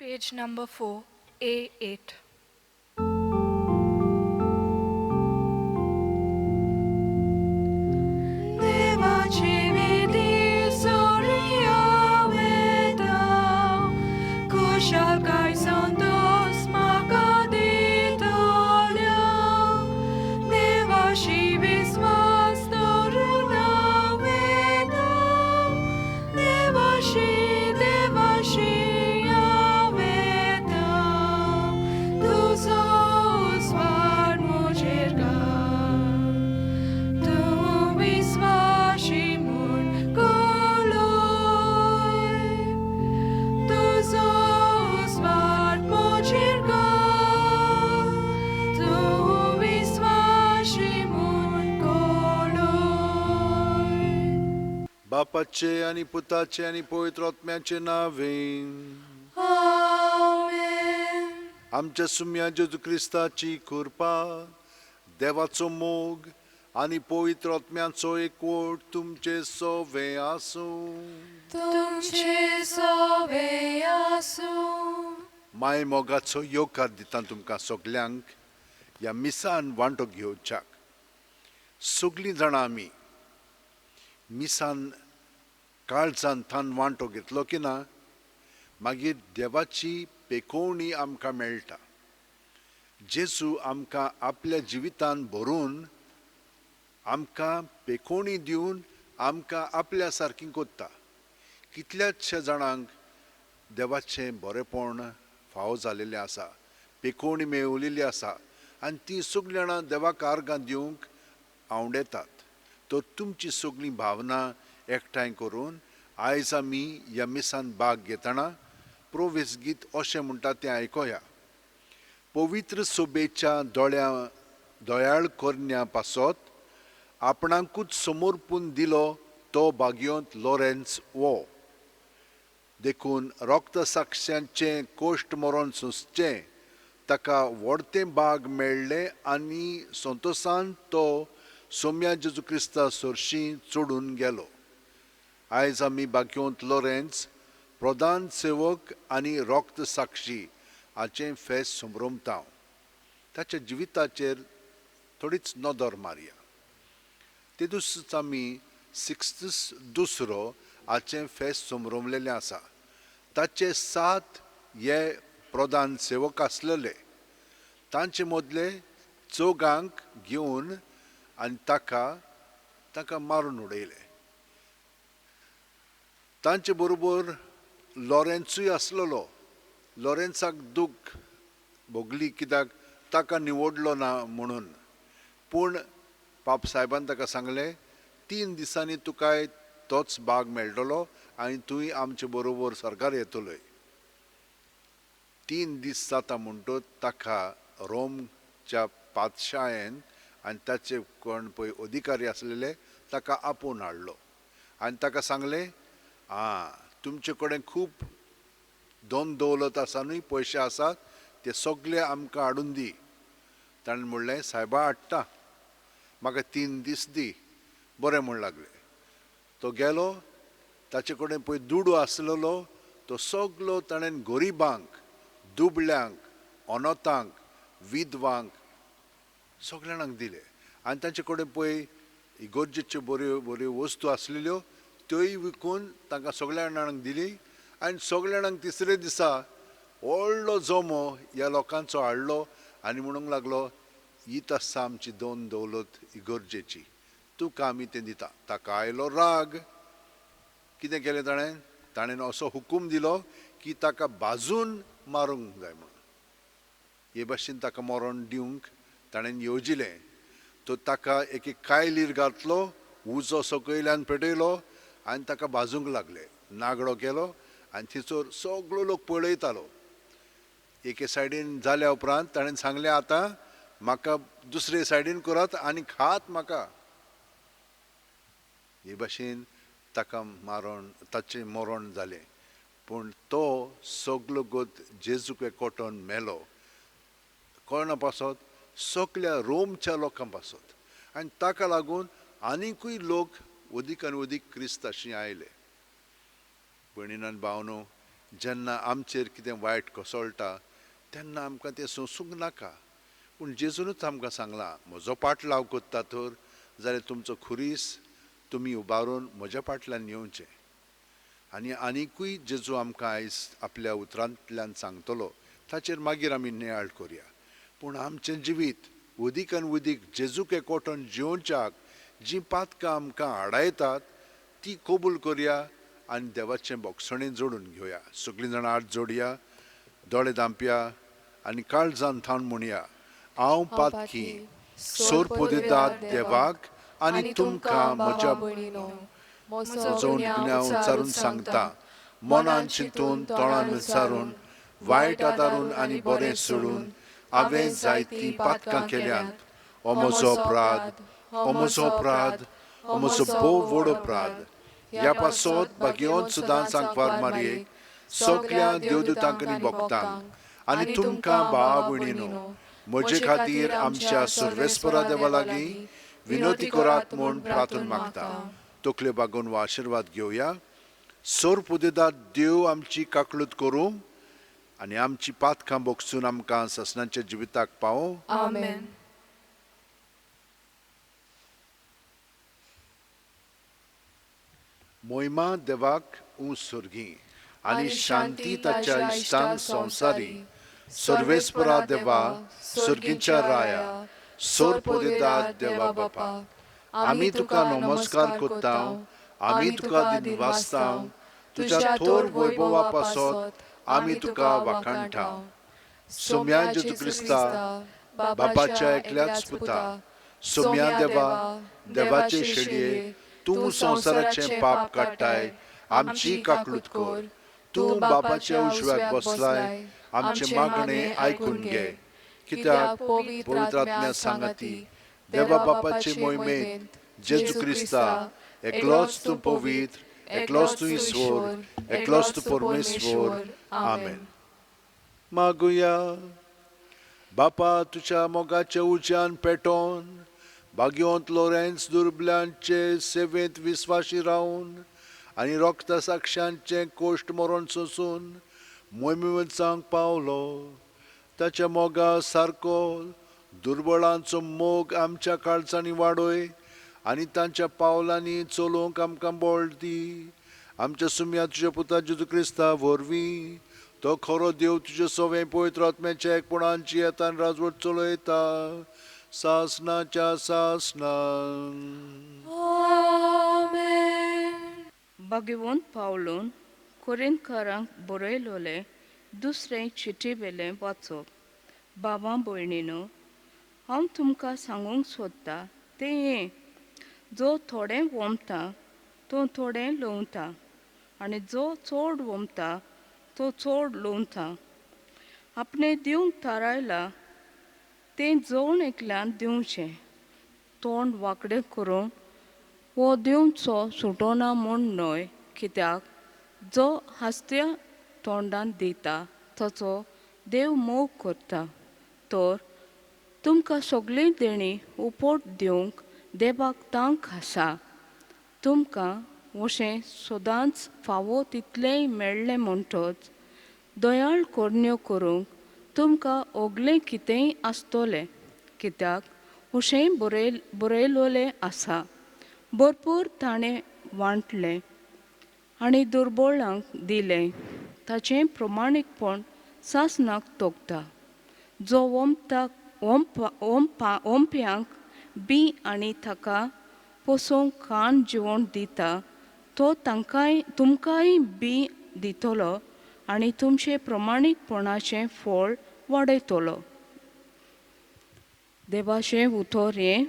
Page number 4, A8. बापाचे आणि पुताचे आणि पवित्र आत्म्याचे नावे. Amen. आमच्या सुम्या जेजू ख्रिस्ताची कृपा, देवाचो मोग आणि पवित्र आत्म्याचो एकवट तुमचे सोवे आसूं. तुमचे सोवे आसूं. माय मोगाचो योकार दिता तुमकां सगल्यांक ह्या मिसान वांटो घेवच्याक. सगलीं जाणां आमी मिसान काळजान थान वांटो घेतलो की ना, मागीर देवाची पेखोवणी आमकां मेळटा. जेजू आमकां आपल्या जिवितान भरून आमकां पेखोवणी दिवन आमकां आपल्या सारकीं कोत्ता. कितल्याशे जाणांक देवाचें बरेपण फावो जालेलें आसा, पेखोवणी मेळिल्ली आसा आनी ती सगळीं जाणां देवाक आर्गां दिवंक आवडेतात. तर तुमची सगळीं भावना एकठांय करून आयज आमी ह्या मिसान भाग घेतना प्रोवेस गीत अशें म्हणटा तें आयकोया. पवित्र सोबेच्या दोयाळ कोरण्या पासत आपणाकूच समर्पून दिलो तो भाग्योंत लॉरेन्स वो. देखून रक्त साक्षांचें कोश्ट मरण सुचचें ताका व्हडतें भाग मेळ्ळें आनी संतोशान तो सोम्या जेजू क्रिस्ता सरशीं चडून गेलो. आयज आमी भाग्योंत लॉरेन्स प्रधान सेवक आनी रक्त साक्षी हाचें फेस्त संभ्रमता. ताच्या जिविताचेर थोडीच नदर मारया. ते दिसूच आमी सिक्स्तस दुसरो हाचें फेस्त संभ्रमलेलें आसा. ताचे 7 हे प्रधान सेवक आसलेले. तांचे मदले 4 घेवन आनी ताका मारून उडयले. तांचे बरोबर लॉरेन्सूय आसलेलो. लॉरेन्साक दूख भोगली कित्याक ताका निवडलो ना म्हणून. पूण पाप साहेबान ताका सांगलें 3 दिसांनी तुकाय तोच भाग मेळटलो आनी तुय आमचे बरोबर सरकार येतलोय. 3 दीस जाता म्हणटच ताका रोमच्या पातशायेन आनी ताचे कोण पळय अधिकारी आसलेले ताका आपोवन हाडलो आनी ताका सांगलें, तुमचे कडेन खूब दोन दौलत आसा न्हय, पयशे आसात, ते सगळे आमकां हाडून दी. ताणें म्हणलें, सायबा हाडटा, म्हाका 3 दीस दी. बरें म्हण लागलें. तो गेलो. ताचे कडेन पळय दुडू आसलेलो तो सगलो ताणें गरीबांक, दुबळ्यांक, अनाथांक, विधवांक सगळ्या जाणांक दिले. आनी तांचे कडेन पळय गरजेच्यो बऱ्यो बऱ्यो वस्तू आसलेल्यो त्योय विकून तांकां सगळ्या जाणांक दिली. आनी सगळ्या जाणांक तिसरे दिसा व्हडलो जमो ह्या लोकांचो हाडलो आनी म्हणूंक लागलो, हीच आसा आमची 2 दौलत गरजेची, तुका आमी तें दिता. ताका आयलो राग. कितें केलें ताणें असो हुकूम दिलो की ताका भाजून मारूंक जाय म्हणून. हे भाशेन ताका मरण दिवंक ताणें येवजिलें. तो ताका एक कायलीर घातलो, उजो सकयल्यान पेटयलो आनी ताका भाजूंक लागले. नागडो केलो आनी थंयसर सगळो लोक पळयतालो. एके सायडीन जाल्या उपरांत ताणें सांगलें, आतां म्हाका दुसरे सायडीन करात आनी खात म्हाका. हे भाशेन ताचें मरण जालें. पूण तो सगलो गोत जेजूक एकवटोन मेलो. कोणा पासत? सगल्या रोमच्या लोकां पासत. आनी ताका लागून आनिकूय लोक अदीक आनी अदीक क्रिस्त अशीं आयले. भयणीन आनी भावनो, जेन्ना आमचेर कितें वायट कोसळटा तेन्ना आमकां तें सोंसूंक नाका. पूण जेजूनच आमकां सांगलां, म्हजो पाटलाव कोत्ता तर जाल्यार तुमचो खुरीस तुमी उबारून म्हज्या फाटल्यान येवचें. आनी आनिकूय जेजू आमकां आयज आपल्या उतरांतल्यान सांगतलो, ताचेर मागीर आमी नियाळ करया. पूण आमचें जिवीत उदीक आनी उदीक जेजूक एकवटून जिवच्याक जीं पातकां आमकां आडायतात ती कबूल करया आनी देवाचें बोगसणें जोडून घेवया. सगळीं जाणां हात जोडया, दोळे धांपया आनी काळजान थावन म्हणया, हांव पातकी सोरपो दितात देवाक आनी तुमकां म्हज्या म्हजो गुन्यांव उच्चारून सांगता, मनान चिंतून तोंडान विचारून वायट आदारून आनी बरें सोडून हांवें जायतीं पातकां केल्यांत. हो म्हजो अपराध, हो म्हजो अपराध, हो म्हजो भोव व्हड अपराध. ह्या पासत बागेवंत सुद्दां सांगपार मारयेक सगळ्या देवदूतांक आनी भक्तांक आनी तुमकां भावा भयणीनो, म्हजे खातीर आमच्या सर्वेस्परा देवा लागीं विनोती करात म्हूण प्रार्थना मागता. तकल्यो बागोवन हो आशिर्वाद घेवया. सोर्प उदितात देव आमची काकलूत करूं आनी आमची पातकां बोगसून आमकां ससनाच्या जिविताक पावों. आमेन. मोहिमा देवाक उंसुर्गी आनी शांती ताच्या इश्टांक संवसारी. सर्वेस्परा देवा, सुर्गीच्या राया, सोर्प उदितात देवा बापा, आमी तुका नमस्कार कोत्तांव, आमी तुका दिन वाचतांव, तुज्या थोर वैभवा पासत आमी तुका वाखाणटांव. सोम्या जेजू क्रिस्ता, बापाच्या एकल्याच पुता, सोम्या देवा, देवाचे शेडये, तूं संवसाराचें पाप काडटाय, आमची काकलूत कर. तूं बापाच्या उजव्याक बसलाय, आमचे मागणें आयकून घे. कित्याक पवित्र आत्म्या सांगाती, देवा बापाचे मोहिमेंत जेजू क्रिस्ता, एकलोच तूं पवित्र, एकलोच तूं ईश्वर, एकलोच तूं परमेश्वर. आमेन. मागुया. बापा, तुज्या मोगाच्या उज्यान पेटोवन भाग्यवंत लॉरेन्स दुर्बल्यांचे सेवेंत विस्वाशी रावन आनी रोगत साक्षांचे कोश्ट मरण सोंसून मोहिमेंत पावलो. ताच्या मोगा सारको दुर्बळांचो मोग आमच्या काळजांनी वाडय आनी तांच्या पावलांनी चलोवंक आमकां बळ दी. आमच्या सुम्या तुज्या पुता जेजू क्रिस्ता वरवीं तो खरो देव तुजे सवें पवित्र आत्म्याच्या एकपणांची येतान राजवट चलयता सासनाच्या सासनान. भगवंत पावलोन कोरिंथकारांक बरयलोले दुसरें चिटी वेलें वाचप. बाबा भयणीनो, हांव तुमकां सांगूंक सोदता तें हें, जो थोडें वोमता तो थोडें लोवता आनी जो चड वोमता तो चड लोवता. आपणें दिवंक थारायलां तें जवण एकल्यान दिवचें. तोंड वांकडें करून वो दिवचो सुटोना म्हूण न्हय, कित्याक जो हास्त्या तोंडान दिता ताचो देव मोग करता. तर तुमकां सगळीं देणी उपोट दिवंक देवाक तांक आसा. तुमकां अशें सदांच फावो तितलेंय मेळ्ळें म्हणटच दयाळ कोरण्यो करूंक तुमकां ओगलें कितेंय आसतलें, कित्याक अशेंय बरयलोलें आसा, भरपूर ताणें वांटलें आनी दुर्बळांक दिलें. ताचें प्रमाणीकपण सासनाक तोखता. जो ओंप्यांक बी आनी ताका पोसोवंक खाण जेवण दिता तो तुमकांय बी दितलो आनी तुमचे प्रमाणीकपणाचें फळ वाडयतलो. देवाचें उतर हें,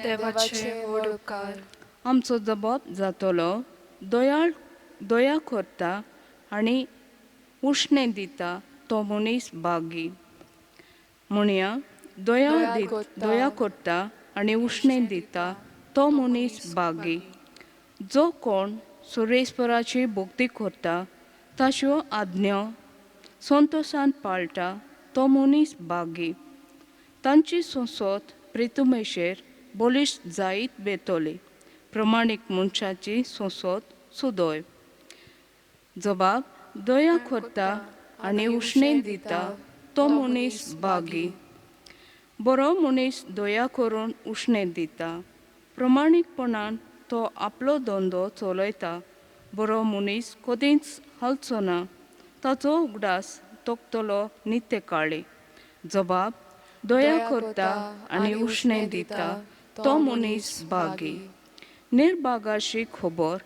देवाचे व्हड उपकार. आमचो जबाब जातलो, दया करता आनी उश्णें दिता तो मनीस बागी. म्हणया, दया करता आनी उश्णें दिता तो मनीस बागी. जो कोण सुरेस्पराची भक्ती करता ताच्यो आज्ञा संतोशान पाळटा तो मनीस बागी. तांची संसद प्रितुमेशेर बलिश्ट जायत बेतली, प्रमाणीक मनशाची संसद सुदय. जबाब, दया करता आनी उश्णें दिता तो मनीस बागी. बरो मनीस दया करून उश्णें दिता. प्रमाणीकपणान तो आपलो धंदो चलयता. बरो मनीस कधीच हलचो ना. ताचो उगडास तोखतलो नित्य काळी. जबाब दया करता आनी उश्णें दिता तो मनीस बागी. निर्बागाची खबर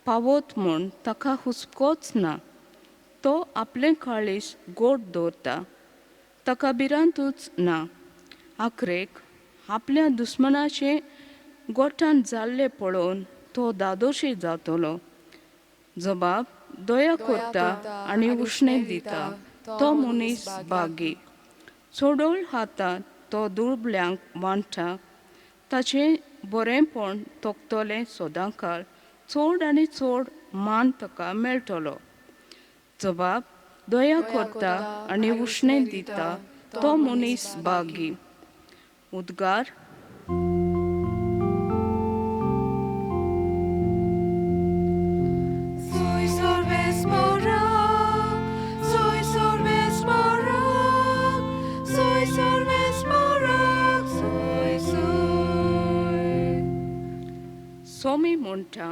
पावत म्हूण ताका हुस्कोच ना. तो आपलें काळीज गोड दवरता. ताका भिरांतूच ना. आखरेक आपल्या दुस्मनाचें गोठान जाल्लें पळोवन तो दादोशी जातलो. जबाब दया करता आनी उश्णें दिता तो मनीस बागी. चोडोळ हातांत तो दुर्बल्यांक वांटा. ताचें बरेंपण तोखतलें सदांकाळ. चड आनी चड मान ताका मेळटलो. जबाब दया करता आनी उश्णें दिता तो मनीस बागी. उद्गार सोमी म्हणटा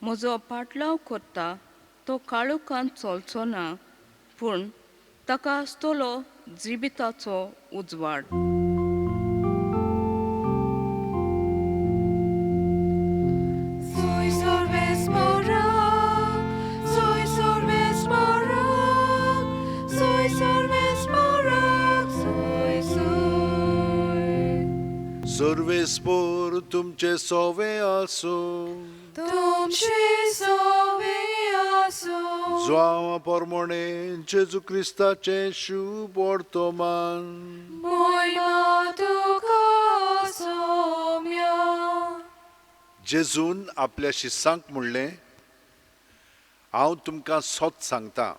म्हजो पाटलाव करता तो काळोखांत चलचो ना, पूण ताका आसतलो जिबिताचो उजवाड. सर्वेस्पोर तुमचे सोवे आसो. तुमचे सोवे आसो. Złama pormone Jezu Chrystaचे शुभ वर्तमान. Moima tuka somya. जेजून आपल्या शिष्यांक म्हणलें, हांव तुमकां सोत सांगता,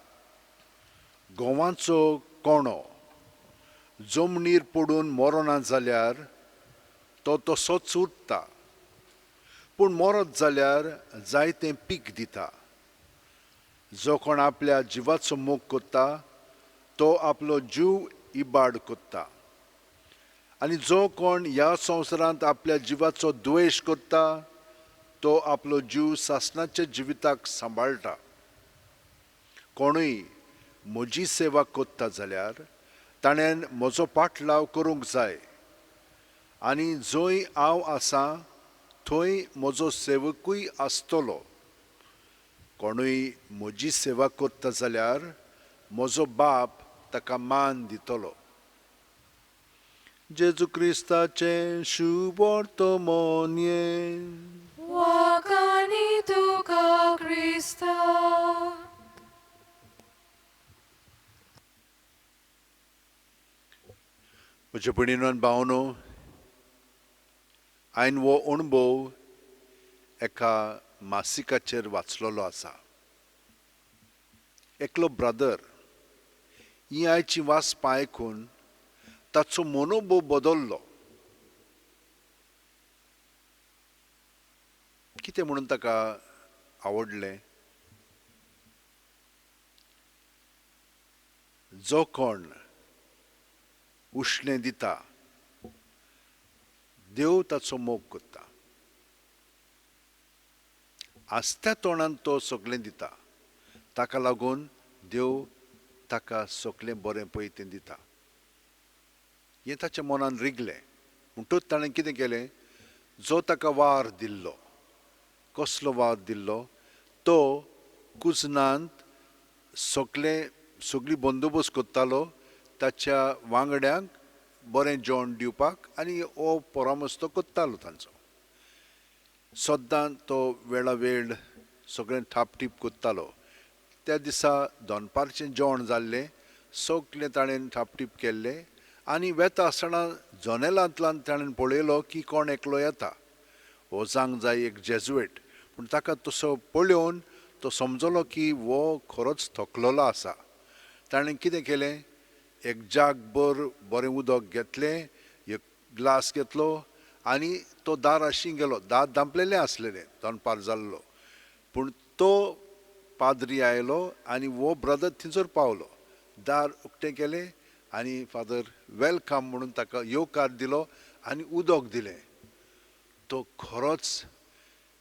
गोवांचो कोणो जमनीर पडून मरोना जाल्यार तो तसोच उरता, पूण मरत जाल्यार जायतें पीक दिता. जो कोण आपल्या जिवाचो मोग करता तो आपलो जीव इबाड करता, आनी जो कोण ह्या संवसारांत आपल्या जिवाचो द्वेश करता तो आपलो जीव सासणाच्या जिविताक सांबाळटा. कोणूय म्हजी सेवा करता जाल्यार ताणें म्हजो पाटलाव करूंक जाय, आनी जंय हांव आसां थंय म्हजो सेवकूय आसतलो. कोणूय म्हजी सेवा करता जाल्यार म्हजो बाप ताका मान दितलो. जेजू क्रिस्ताचें शुभ वर्तमान. Wakani tuka Krista. म्हजे भयणीनो भावनो, हांवें हो अणभव एका मासिकाचेर वाचलेलो आसा. एकलो ब्रदर ही आयची वाचपां आयकून ताचो मनोभव बदल्लो. कितें म्हणून ताका आवडलें? जो कोण उश्णें दिता देव ताचो मोग करता. आसत्या तोंडान तो सगळें दिता, ताका लागून देव ताका सगळें बरें पळय तें दिता. हें ताच्या मनान रिगलें. म्हणटूच ताणें कितें केलें? जो ताका वार दिल्लो, कसलो वार दिल्लो? तो कुजनांत सगळी बंदोबस्त करतालो ताच्या वांगड्यांक बरें जेवण दिवपाक, आनी हो परामस्तो करतालो तांचो. सद्दां तो वेळा वेळ सगळें थापटीप करतालो. त्या दिसा दनपारचें जेवण जाल्लें, सगळें ताणें थापटीप केल्लें, आनी वेता आसतना जनेलांतल्यान ताणें पळयलो की कोण एकलो येता. हो जावंक जाय एक जेजुएट. पूण ताका तसो पळोवन तो समजलो की हो खरोच थकलेलो आसा. ताणें कितें केलें? एक जागभर बरें उदक घेतलें, एक ग्लास घेतलो आनी तो दार आशी गेलो. दार धांपलेलें आसलेलें, दनपार जाल्लो. पूण तो पाद्री आयलो आनी वो ब्रदर थंयसर पावलो. दार उक्तें केलें आनी फादर वेलकम म्हणून ताका येवकार दिलो आनी उदक दिलें. तो खरोच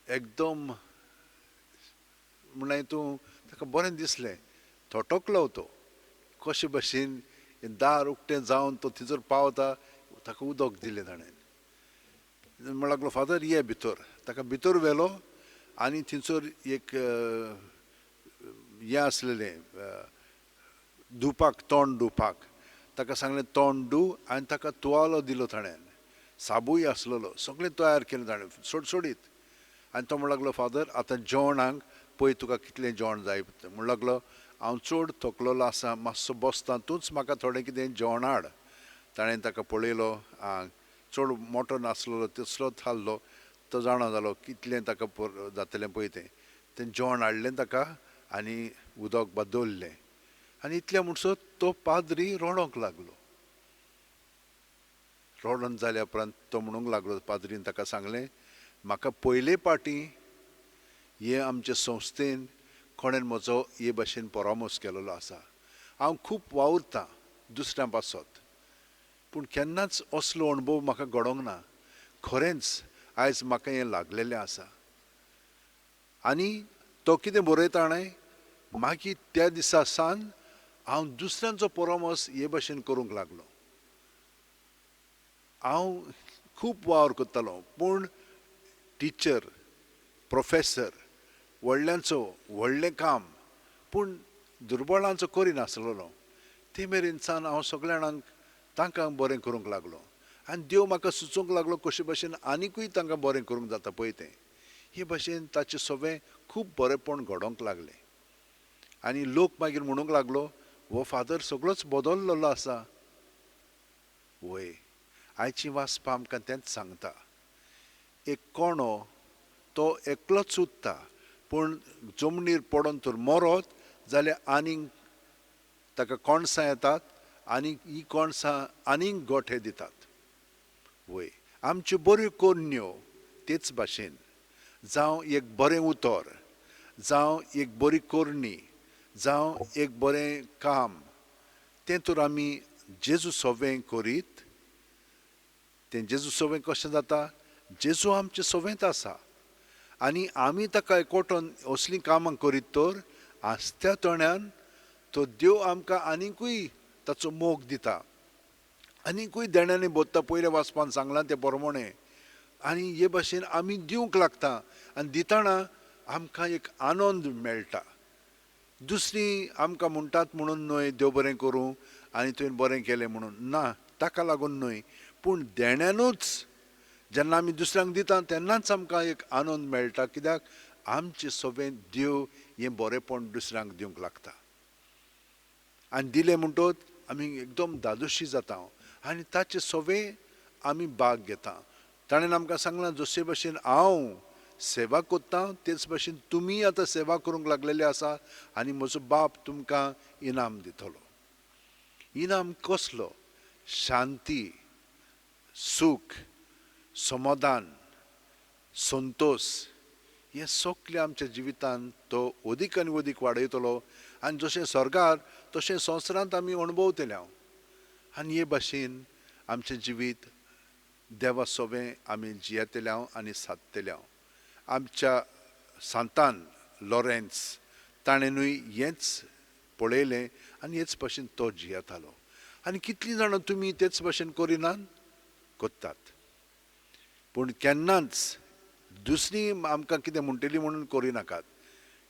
एकदम म्हणल्यार तूं ताका बरें दिसलें. थोटकलो तो कशे भशेन दार उक्तें जावन तो थंयसर पावता. ताका उदक दिलें ताणें. म्हणूंक लागलो फादर ये भितर. ताका भितर व्हेलो आनी थंयसर एक हें आसलेलें धुवपाक तोंड धुवपाक. ताका सांगलें तोंड धुव आनी ताका तुवालो दिलो ताणें. साबूय आसलेलो. सगळें तयार केलें ताणें सोडसोडीत. आनी तो म्हणूंक लागलो फादर आतां जेवणाक पळय तुका कितलें जेवण जाय. म्हणूंक लागलो हांव चड थकलेलो आसा मातसो बसता तूंच म्हाका थोडें कितें जेवण हाड. ताणें ताका पळयलो चड मोठो नासलेलो तसलोच हाडलो. तो जाणा जालो कितलें ताका जातलें पळय तें जेवण हाडलें ताका आनी उदक बा दवरलें. आनी इतलें म्हणसर तो पाद्री रडोंक लागलो. रडोन जाल्या उपरांत तो म्हणूंक लागलो पाद्रीन ताका सांगलें म्हाका पयले पाटी हे आमचे संस्थेन कोणें म्हजो हे भाशेन परामर्श केलेलो आसा. हांव खूब वावुरतां दुसऱ्यां पासत पूण केन्नाच असलो अणभव म्हाका घडोंक ना. खरेंच आयज म्हाका हें लागलेलें आसा. आनी तो कितें बरयता जाणाय मागीर त्या दिसा सावन हांव दुसऱ्यांचो परामर्श हे भाशेन करूंक लागलो. हांव खूब वावर करतालो पूण टिचर प्रोफेसर व्हडल्यांचो व्हडलें काम पूण दुर्बळांचो करिनासलेलो. ते मेरेन सावन हांव सगळ्या जाणांक तांकां बरें करूंक लागलो. आनी देव म्हाका सुचोवंक लागलो कशे भशेन आनिकूय तांकां बरें करूंक जाता पळय तें. हे भशेन ताचें सगळें खूब बरेंपण घडोवंक लागलें. आनी लोक मागीर म्हणूंक लागलो हो फादर सगळोच बदललेलो आसा. वय आयची वाचपां आमकां तेंच सांगता. एक कोणो तो एकलोच सुद्दा पूण जमनीर पडोन तर मरत जाल्यार आनीक ताका कोणसां येतात आनी ही कोणसां आनीक गोठे दितात. वय आमच्यो बऱ्यो कोरण्यो तेच भाशेन जावं एक बरें उतर जावं एक बरी कोरणी जावं एक बरें काम तें तर आमी जेजू सवें करीत. तें जेजू सवें कशें जाता. जेजू आमचें सवेंत आसा आनी आमी ताका एकवटून असलीं कामां करीत तर आसत्या तोण्यान तो देव आमकां आनिकूय ताचो मोग दिता. आनिकूय देण्यांनी बोत्ता पयल्या वाचपान सांगलां ते प्रमाणें. आनी हे भाशेन आमी दिवंक लागता आनी दितना आमकां एक आनंद मेळटा. दुसरीं आमकां म्हणटात म्हणून न्हय देव बरें करूं आनी तुवें बरें केलें म्हणून ना ताका लागून न्हय पूण देण्यानूच जेन्ना आमी दुसऱ्यांक दिता तेन्नाच आमकां एक आनंद मेळटा. कित्याक आमचें सगळें देव हें बरेंपण दुसऱ्यांक दिवंक लागता. आनी दिलें म्हणटच आमी एकदम धादोशी जाता आनी ताचें सगळें आमी भाग घेता. ताणें आमकां सांगलां जशे भशेन हांव सेवा कोत्तां तेच भशेन तुमी आतां सेवा करूंक लागलेले आसा आनी म्हजो बाप तुमकां इनाम दितलो. इनाम कसलो. शांती सूख समाधान संतोष हें सगळें आमच्या जिवितांत तो अदीक आनी अदीक वाडयतलो. आनी जशें स्वर्गार तशें संवसारांत आमी अणभवतल्या. आनी हे भाशेन आमचें जिवीत देवा सवें आमी जियेतल्या आनी सादतल्या. आमच्या सांतान लॉरेन्स ताणेंनूय हेंच पळयलें आनी हेच भशेन तो जियेतालो. आनी कितलीं जाणां तुमी तेच भशेन करिनात कोत्तात पूण केन्नाच दुसरीं आमकां कितें म्हणटलीं म्हणून करिनाकात.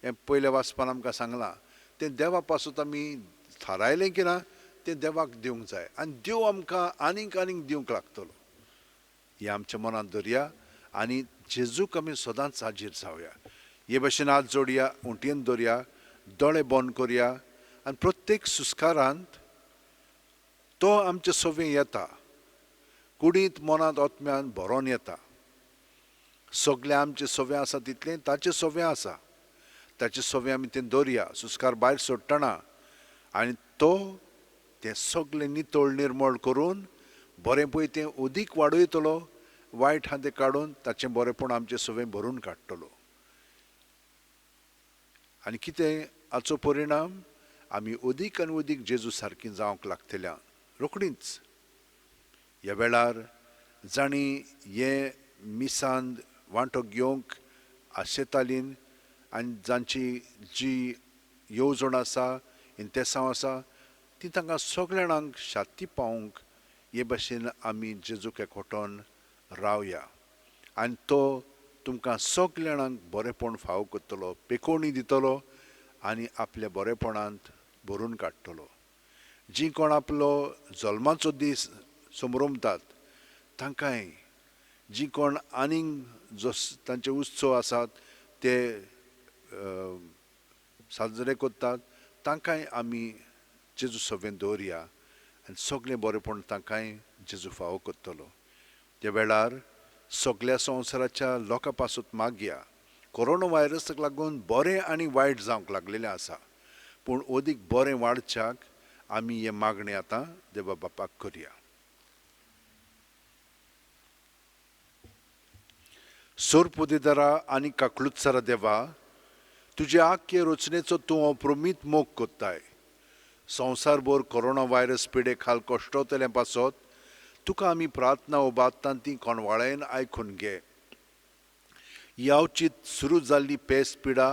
हें पयल्या वाचपान आमकां सांगलां तें देवा पासून आमी थारायलें की ना तें देवाक दिवंक जाय आनी देव आमकां आनीक आनीक दिवंक लागतलो. हें आमच्या मनांत दवरया आनी जेजूक आमी सदांच हाजीर जावया. हे भशेन हात जोडया उंटयेन दवरया दोळे बंद करया आनी प्रत्येक सुस्कारांत तो आमचें सवें येता. कुडींत मनांत आत्म्यान भरोन येता. सगळें आमचें सवें आसा तितलें ताचें सवें आसा. ताचें सवें आमी तें दवरया सुस्कार भायर सोडटना आनी तो तें सगळें नितळ निर्मळ करून बरें पळय तें अदीक वाडयतलो. वायट आहा तें काडून ताचें बरेंपण आमचें सवें भरून काडटलो. आनी कितें हाचो परिणाम आमी अदीक आनी अदीक जेजू सारकीं जावंक लागतल्या रोखडींच. ह्या वेळार जाणी हे मिसांत वांटो घेवंक आशेतालीं आनी जांची जी येवजण आसा इंतेसांव आसा ती तांकां सगळ्यांक शांती पावंक हे भाशेन आमी जेजूक एकवटोन रावया आनी तो तुमकां सगळ्यांक बरेंपण फावो करतलो, पेकोवणी दितलो आनी आपल्या बरेपणांत भरून काडटलो. जीं कोण आपलो जल्माचो दीस संभ्रमतात तांकांय, जीं कोण आनीक जो तांचे उत्सव आसात ते साजरे करतात तांकांय आमी जेजू सवेन दवरया आनी सगळें बरेपण तांकांय जेजू फावो करतलो. त्या वेळार सगळ्या संवसाराच्या लोकां पासून मागया. कोरोना व्हायरसाक लागून बरें आनी वायट जावंक लागलेलें आसा, पूण अदीक बरें वाडच्याक आमी हे मागणें आतां देवा बापाक करया. सोरपुदेदारा आनी काकलुत्सरा देवा, तुजे आख्खे रचनेचो तूं अप्रमीत मोग कोत्ताय. संवसारभर कोरोना व्हायरस पिडे खाल कश्टवतले पासत तुका आमी प्रार्थना उबारतात ती कोणवाळेन आयकून घे. यावचीत सुरू जाल्ली पेस्त पिडा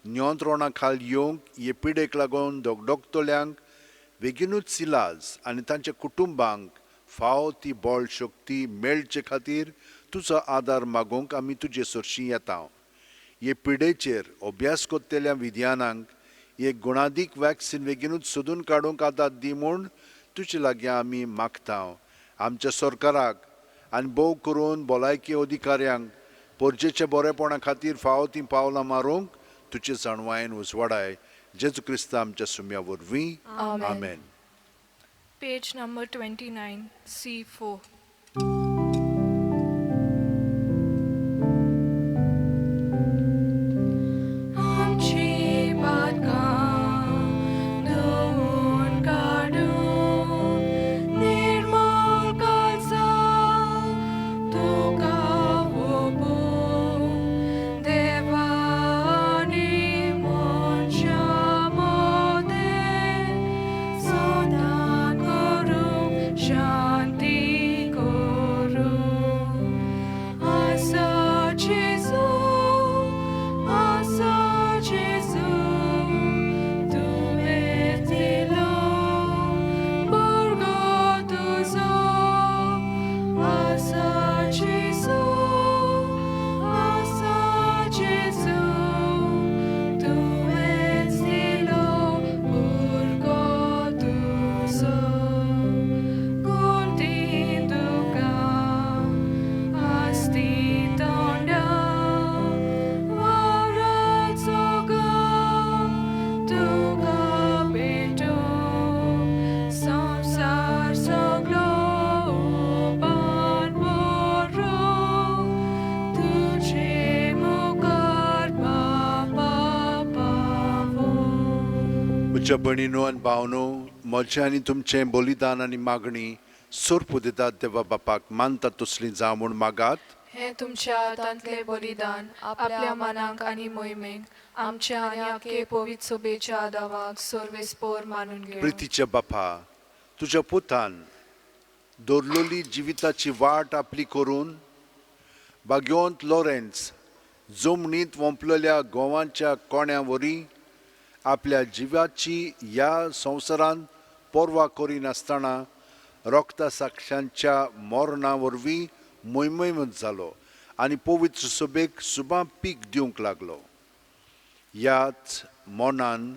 नियंत्रणा खाल येवंक हे पिडेक लागून दोगदोगतल्यांक बेगीनूच इलाज आनी तांच्या कुटुंबांक फाव ती बळ शक्ती मेळचे खातीर तुजो आदार मागूंक आमी तुजे सरशीं येता. हे पिडेचेर अभ्यास करतल्या विज्ञानांक एक गुणादीक वॅक्सीन बेगीनूच सोदून काडूंक आदार दी म्हूण तुजे लागीं आमी मागता. आमच्या सरकाराक आनी भोव करून भलायकी अधिकाऱ्यांक परजेच्या बरेपणा खातीर फावो तीं पावलां मारूंक तुजे जाणवायेन उजवाडाय. जेजू क्रिस्त आमच्या सुम्या वरवीं. आमेन. Page number 29, C4. म्हज्या भयणीनो आनी भावनो, म्हजें आनी तुमचें बलिदान आनी मागणी सोरपुदेदार देवा बापाक मानता तसलीं जावं म्हूण मागात. हे तुमच्या हातांतले बलिदान आपल्या मनाक आनी मोहिमेक आमच्या आनी आख्खे पवित्र सभेच्या आदावाक सर्वेस्पोर मानून घे. प्रितीच्या बापा, तुज्या पुतान दौरलेली जिविताची वाट आपली करून भाग्यवंत लॉरेन्स जमनींत वंपलेल्या गोवांच्या कोण्या वरी आपल्या जिवाची ह्या संवसारांत पर्वा करिनासतना रक्ता साक्षांच्या मरणा वरवीं मोहिमेमत जालो आनी पवित्र सभेक सुबां पीक दिवंक लागलो. ह्याच मोनान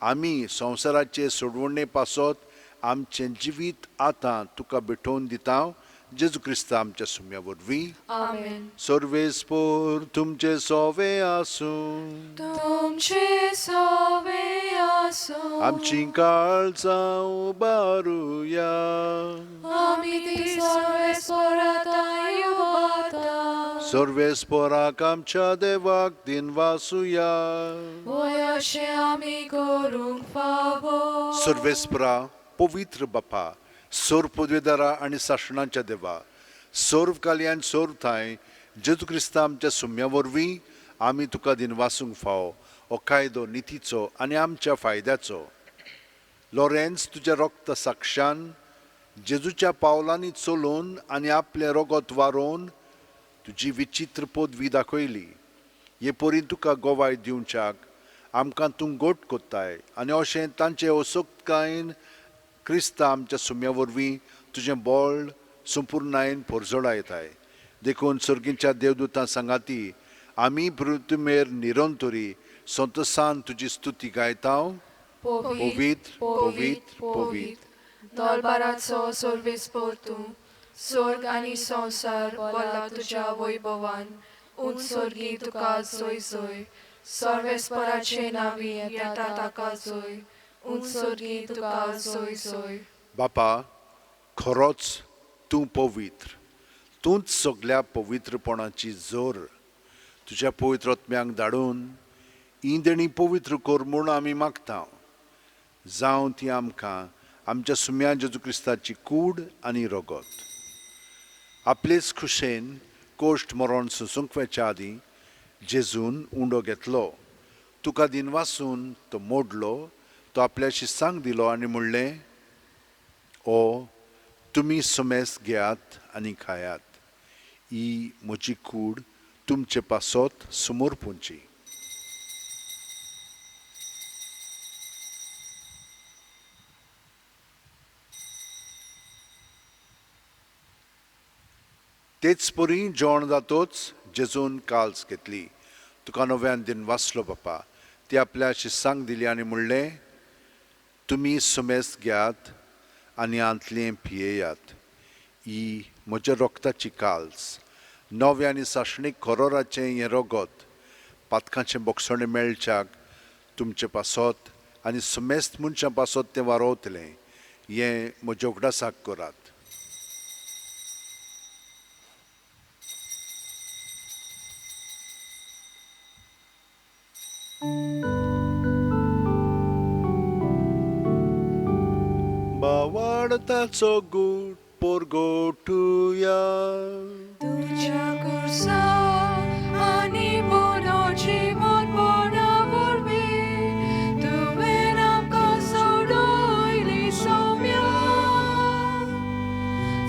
आमी संवसाराचे सोडवणे पासत आमचें जिवीत आतां तुका भेटोवन दिता. जेजू क्रिस्त आमच्या सुम्या वरवीं. आमेन. सर्वेस्पोर तुमचे सोवे आसूं. तुमचे सोवे आसूं. आमची काळजां उबारुया. आमी ती सर्वेस्पोरांत उबारता. सर्वेस्पोराक आमच्या देवाक दिन वासुया. वय अशें आमी करूंक फावो. सर्वेस्परा पवित्र बापा, सोर पदवेदारा आनी सासणाच्या देवा, सोर्व काली आनी सोर्व थाय जेजू क्रिस्त आमच्या सुम्या वरवीं आमी तुका दिनवासूंक फावो हो कायदो नितीचो आनी आमच्या फायद्याचो. लॉरेन्स तुज्या रक्त साक्षान जेजूच्या पावलांनी चलून आनी आपलें रगत वारोवन तुजी विचित्र पदवी दाखयली. हे परीन तुका गोवाय दिवच्याक आमकां तूं गोट कोत्ताय आनी अशें तांचे असोक्तकायेन क्रिस्तां आमच्या सुम्या वरवीं तुजें बळ संपूर्णायेन परजोडायताय. देखून सर्गींच्या देवदूतां सांगाती आमी पृथ्वीमेर निरंतरी संतोसान तुजी स्तुती गायतांव. पवित्र पवित्र पवित्र दरबाराचो सर्वेस्पर तूं, स्वर्ग आनी संवसार भरला तुज्या वैभवान. उंच सर्गी तुका सोय सोय, सर्वेस्पराचे नावी येता ताका सोय. उंच सर्गी तुका सोय सोय. बापा, खरोच तूं पवित्र, तूंच सगळ्या पवित्रपणाची जोर. तुज्या पवित्र आत्म्याक धाडून ही देणी पवित्र कर म्हूण आमी मागता. जावं ती आमकां आमच्या सुम्या जेजू क्रिस्ताची कूड आनी रगत. आपलेच खुशेन कोश्ट मरण सुसंकवेच्या आदीं जेजून उंडो घेतलो. तुका दिनवासून तो मोडलो, तो आपल्या शिस्सांक दिलो आनी म्हणलें, ओ तुमी सुमेस घेयात आनी खायात. ही म्हजी कूड तुमचे पासत समोर पोंची. तेच परी जेवण जातोच जेजून काल्स घेतली. तुका नव्यान दिन वाचलो बापा. ती आपल्या शिस्सांक दिली आनी म्हणलें, तुमी सुमेस घेयात आनी आंतलें पियेयात. ही म्हज्या रोगताची काल्स, नवे आनी साशणीक खरोराचें हें रगत पातकांचें बोगसणें मेळच्याक तुमचे पासत आनी सुमेस्त मनशां पासत तें वारोवतलें. हें म्हज्या उगडासाक करात. बावाडताचो गूट पोरगोटुया. तुझ्या कुर्सा आनी बोनो जीवन बोना वरवीं तुवें आमकां सोडयली सौम्या.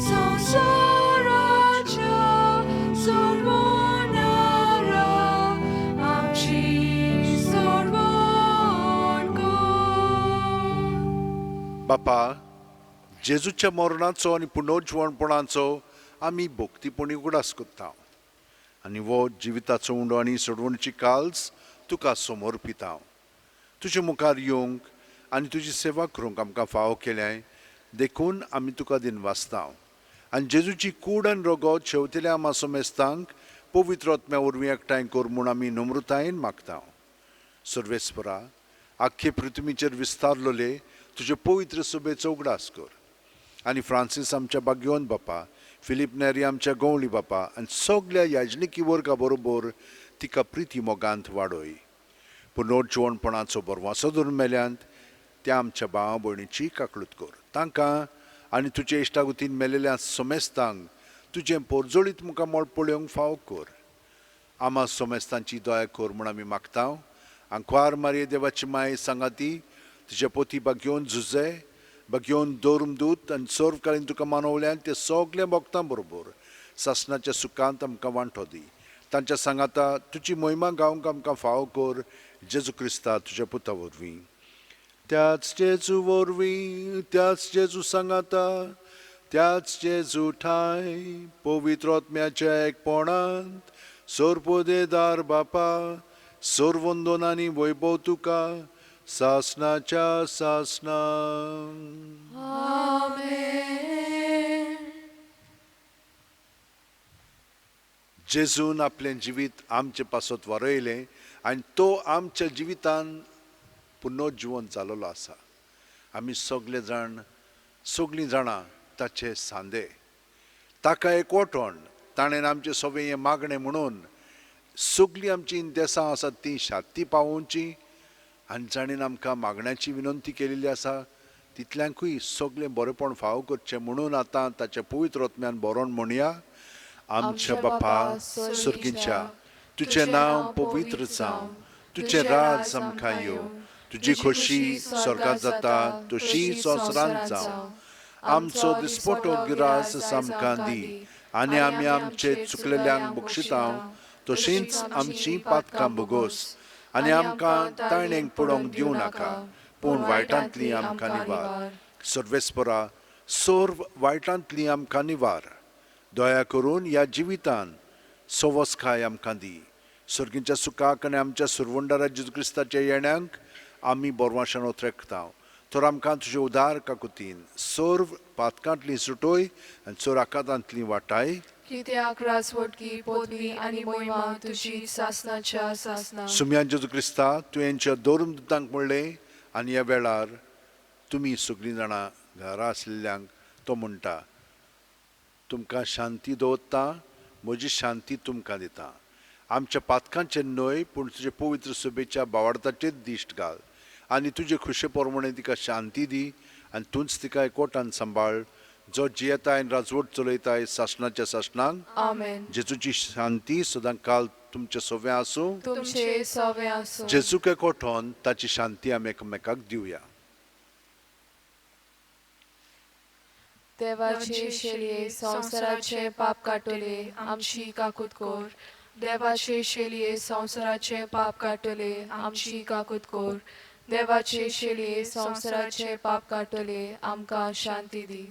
संवसाराच्या सर्वनारा आमची सोडवण कर. बापा, जेजूच्या मरणाचो आनी पुनर्जीवणपणाचो आमी भोक्तीपणी उगडास कोत्ता आनी वो जिविताचो उंडो आनी सोडवणीची काल्स तुका समोर पिता. तुजे मुखार येवंक आनी तुजी सेवा करूंक आमकां फावो केल्याय देखून आमी तुका दिनवासता. आनी जेजूची कूड आनी रगत शेवतेल्या आमा सोमेस्तांक पवित्र आत्म्या वरवीं एकठांय कर म्हूण आमी नम्रतायेन मागता. सर्वेस्परा, आख्खे पृथ्वीचेर विस्तारलोले तुजे पवित्र सभेचो उगडास कर. आनी फ्रांसीस आमच्या बागयोन बापा, फिलीप नेरी आमच्या गवळी बापा आनी सगळ्या याजनिकी वर्गा बरोबर तिका प्रिती मोगांत वाडय. पुनर्जीवणपणाचो बरवासो धरून मेल्यांत त्या आमच्या भावा भयणीची काकळूत कर. तांकां आनी तुजे इश्टागुतीन मेलेल्या सोमेस्तांक तुजें पोरजोळीत मुखार मोळ पळोवंक फावो कर. आमा सोमेस्तांची दया कर म्हूण आमी मागता. आंकवार मारये देवाची माय सांगाती तुजे पोती बागयोन झुजे बागयोन दोरमदूत आनी सर्वकालीन तुका मानवल्यान ते सगळे भक्तां बरोबर सासणाच्या सुखांत आमकां वांटो दी. तांच्या सांगाता तुजी महिमा गावंक आमकां फावो कर. जेजू क्रिस्ता तुज्या पुता वरवीं. त्याच जेजू वरवीं, त्याच जेजू सांगाता, त्याच जेजू ठाय पवित्र आत्म्याच्या एकपणांत सोरपोदेदार बापा सोरवंदनांनी वैभव तुका सासणाच्या सासणा. आमेन. जेजून आपलें जिवीत आमचे पासत वारयलें आनी तो आमच्या जिवितान पुनर्जीवन जालोलो आसा. आमी सगळे जाण सगळीं जाणां ताचे सांदे. ताका एकवटोन ताणें आमचे सगळें हें मागणें म्हणून सगळीं आमची देसां आसात तीं शांती पावोवची आनी जाणेन आमकां मागण्याची विनंती केलेली आसा तितल्यांकूय सगळें बरेपण फावो करचें म्हणून आतां ताच्या पवित्र आत्म्यान बरोवन म्हणया. आमच्या बापा सर्गींच्या तुझे नाव पवित्र जावं, तुझे राज आमकां येवं, तुजी खोशी स्वर्गात जाता तशी संवसारांत जावं. आमचो दिसपटो गिरास आमकां दी, आनी आमी आमचे चुकलेल्यांक बक्षितांव, तशींच आमची पातकां भोगोस, आनी आमकां ताळणेक पडोवंक दिवं नाका, पूण वायटांतली आमकां निवार. सर्वेस्परा, सोर्व वायटांतली आमकां निवार. दया करून ह्या जिवितान सवस्काय आमकां दी. सर्गीच्या सुखाक आनी आमच्या सुरवंडारा जेजू क्रिस्ताच्या येण्याक आमी बोरवाशान ओत्रेकतांव. तर आमकां तुजे उदार काकुतीन सोर्व पातकांतली सुटोय आनी चोर आकांतांतली वाटाय. कित्याक राजवटकी पोतली आनी मोहिमा तुजी सासनाच्या सासना. सुम्यान जेजू क्रिस्ता तुवेंच्या दोरून दुतांक म्हणलें, आनी ह्या वेळार तुमी सगळीं जाणां घरा आसलेल्यांक तो म्हणटा, तुमकां शांती दवरता, म्हजी शांती तुमकां दिता. आमच्या पातकांचे न्हय, पूण तुजे पवित्र सभेच्या बावार्थाचेर दिश्ट घाल, आनी तुजे खुशे पोरमणे तिका शांती दी, आनी तूंच तिका एकवटान सांबाळ, जो जियेताय आनी राजवट चलयताय सासणाच्या सासणांक. आमेन. जेजूची शांती सदां काल तुमचे सोवे आसूं. तुमचे सवे आसूं. जेजूक एकवटोन ताची शांती आमी एकामेकाक दिवया. देवाचे शेलये संवसाराचे पाप काटले आमची काकूत कोर. देवाचे शेलये संवसाराचे पाप काटले आमची काकूत कोर. देवाचे शेलये संवसाराचे पाप काटले आमकां शांती दी.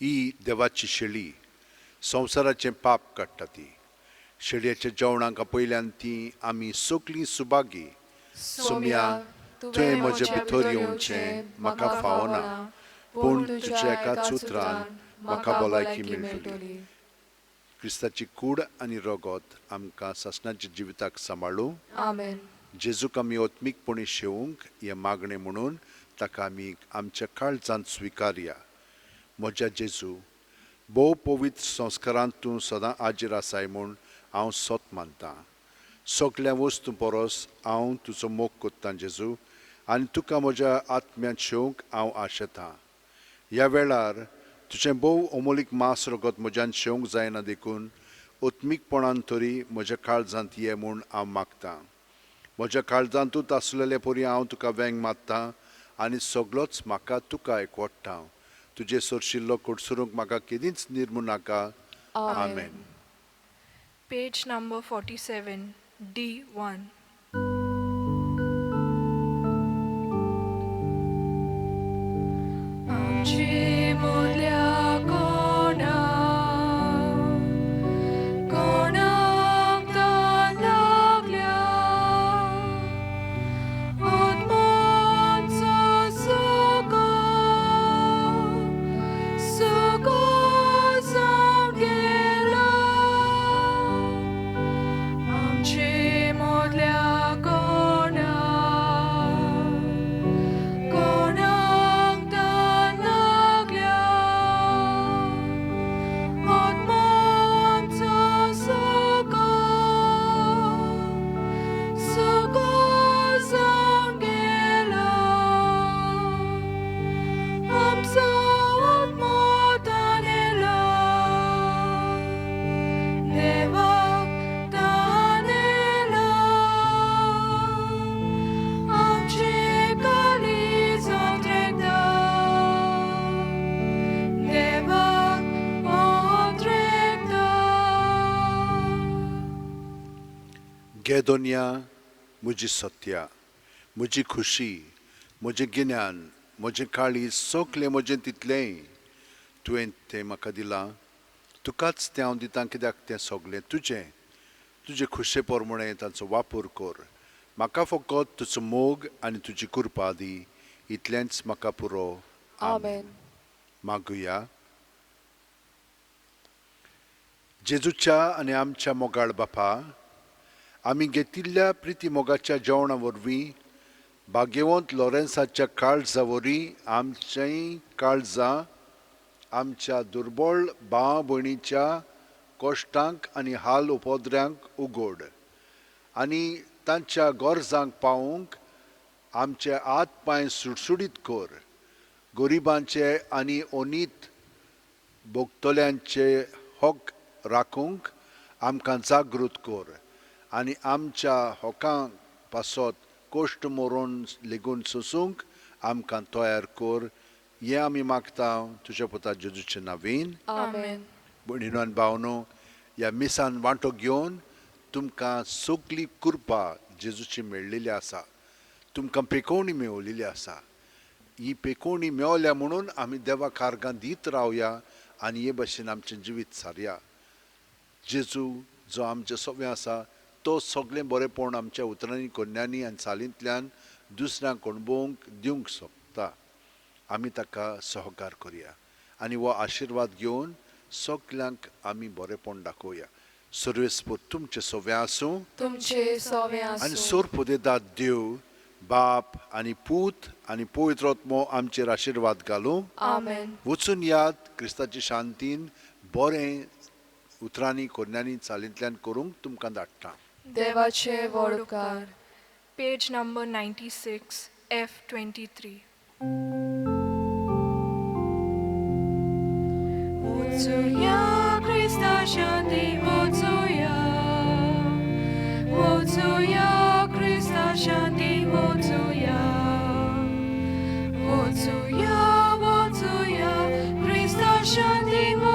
ही देवाची शेळी संवसाराचें पाप काडटा ती. शेळयेच्या जेवणाक पयल्यान ती आमी सगळीं सुभागी. सुम्या, तुवें म्हजे भितर येवचें म्हाका फावना, पूण तुज्या एकाच उतरान म्हाका भलायकी मेळटली. क्रिस्ताची कूड आनी रगत आमकां सासणाच्या जिविताक सांबाळूं. आमेन. जेजूक आमी ओत्मीकपणी शेवूंक हे मागणें म्हणून ताका आमी आमच्या काळजांत स्विकारया. म्हज्या जेजू, भोव पवित्र संस्कारांत तूं सदां हाजीर आसाय म्हूण हांव सोत मानतां. सगळ्या वस्तू परस हांव तुजो मोग कोत्तां जेजू, आनी तुका म्हज्या आत्म्यांत शेवंक हांव आशेतां. ह्या वेळार तुजें भोव अमोलीक मास रगत म्हज्यान शेवंक जायना देखून ओत्मीकपणान तरी म्हज्या काळजांत ये म्हूण हांव मागतां. म्हज्या काळजांतूच आसलेले परी हांव तुका वेंग मात्तां, आनी सगळोच म्हाका तुका एकवटां. तुजे सोरशिल्लो कोडसुरूंक म्हाका केदींच निर्मू नाका. आमेन. Page number 47, D1. आमची मोल्या कोणा कोणाक तान लागल्या आत्माचो सुको सुको जावन गेला. आमची मोल्या कोणा कोणाक तान लागल्या आत्माचो सुको सुको जावन गेला. आमचो आत्मा ताणेला देवाक ताणेला. आमची काळीज ओंत्रेकता देवाक ओंत्रेकता. गेदोनिया म्हजी सत्या, म्हजी खुशी, म्हजें गिन्यान, म्हजें काळीज, सगळें म्हजें तितलें तुवें तें म्हाका दिलां. तुकाच तें हांव दितां, कित्याक तें सगळें तुजें. तुजे खुशे पोरमणे ताचो वापर कर. म्हाका फकत तुजो मोग आनी तुजी कृपा दी. इतलेंच म्हाका पुरो. आमेन. मागुया. जेजूच्या आनी आमच्या मोगाळ बापा, आमी घेतिल्ल्या प्रिती मोगाच्या जेवणा वरवीं भाग्यवंत लॉरेन्साच्या काळजा वरवीं आमचीं काळजां आमच्या दुर्बळ भाव भयणीच्या कश्टांक आनी हाल उपद्र्यांक उगड, आनी तांच्या गरजांक पावूंक आमचे हात पांय सुटसुडीत कर. गरिबांचे आनी ओनीत भोगतल्यांचे हक राखूंक आमकां जागृत कर आनी आमच्या हकां पासत कोश्ट मोरून लेगून सोसूंक आमकां तयार कर हें आमी मागता तुज्या पुता जेजूचे नांवीन. Amen. भयणीनो आनी भावनो, ह्या मिसान वांटो घेवन तुमकां सगली कृपा जेजूची मेळिल्ली आसा. तुमकां पेकोवणी मेळिल्ली आसा. ही पेकोवणी मेवल्या म्हणून आमी देवाक आर्गां दीत रावया आनी हे भाशेन आमचें जिवीत सारया. जेजू जो आमचें सगळें आसा तो सगळें बरेंपण आमच्या उतरांनी कन्यांनी आनी चालींतल्यान दुसऱ्यांक अणभवूंक दिवंक सोदता. आमी ताका सहकार करया आनी हो आशिर्वाद घेवन सगल्यांक आमी बरेंपण दाखोवया. सर्वेस्पर तुमचें सगळें आसूं तुमचे सवे आनी आसूं. सोर पोदेदाद देव बाप आनी पूत आनी पवित्र आत्मो आमचेर आशिर्वाद घालूं. Amen. वचून याद क्रिस्ताची शांतीन बरें उतरांनी कन्यांनी चालींतल्यान करूंक तुमकां धाडटा. देवाचे व्हड उपकार. Page number 96, F23. Wocuja Krista shanti, wocuja. Wocuja Krista shanti, wocuja. Wocuja, wocuja Krista shanti, wocuja.